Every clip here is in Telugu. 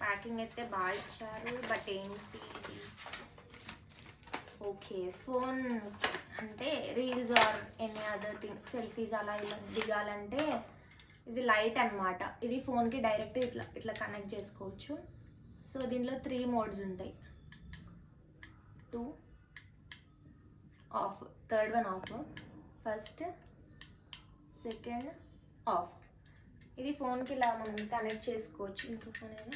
ప్యాకింగ్ అయితే బాగా ఇచ్చారు. బట్ ఏంటి ఓకే, ఫోన్ అంటే reels or any other thing, selfies అలా ఇలా దిగాలంటే ఇది లైట్ అనమాట. ఇది ఫోన్కి డైరెక్ట్ ఇట్లా ఇట్లా కనెక్ట్ చేసుకోవచ్చు. సో దీనిలో 3 మోడ్స్ ఉంటాయి. 2 of, third one of, first, second of. ఇది ఫోన్కి ఇలా మనం కనెక్ట్ చేసుకోవచ్చు. ఇంకో ఫోన్ ఏదో.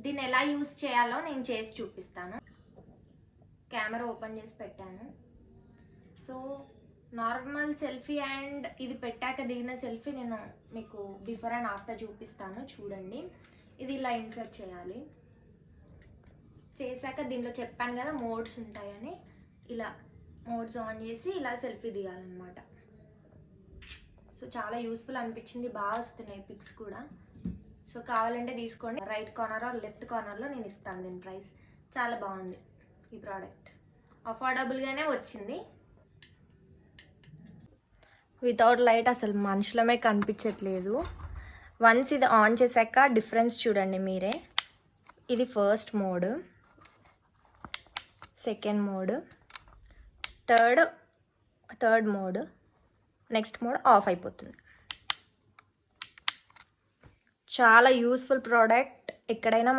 దీన్ని ఎలా యూజ్ చేయాలో నేను చేసి చూపిస్తాను. కెమెరా ఓపెన్ చేసి పెట్టాను. సో నార్మల్ సెల్ఫీ అండ్ ఇది పెట్టాక దిగిన సెల్ఫీ నేను మీకు బిఫోర్ అండ్ ఆఫ్టర్ చూపిస్తాను, చూడండి. ఇది ఇలా ఇన్సర్ట్ చేయాలి. చేశాక దీనిలో చెప్పాను కదా మోడ్స్ ఉంటాయని, ఇలా మోడ్స్ ఆన్ చేసి ఇలా సెల్ఫీ దిగాలన్నమాట. సో చాలా యూస్ఫుల్ అనిపించింది, బాగా వస్తున్నాయి పిక్స్ కూడా. సో కావాలంటే తీసుకోండి. రైట్ కార్నర్ ఆర్ లెఫ్ట్ కార్నర్లో నేను ఇస్తాను దీని ప్రైస్. చాలా బాగుంది ఈ ప్రోడక్ట్, అఫోర్డబుల్గానే వచ్చింది. వితౌట్ లైట్ అసలు మనుషులమే కనిపించట్లేదు. వన్స్ ఇది ఆన్ చేశాక డిఫరెన్స్ చూడండి మీరే. ఇది first mode, second mode, third mode, next mode of అయిపోతుంది. చాలా యూస్ఫుల్ ప్రోడక్ట్. ఎక్కడైనా మనం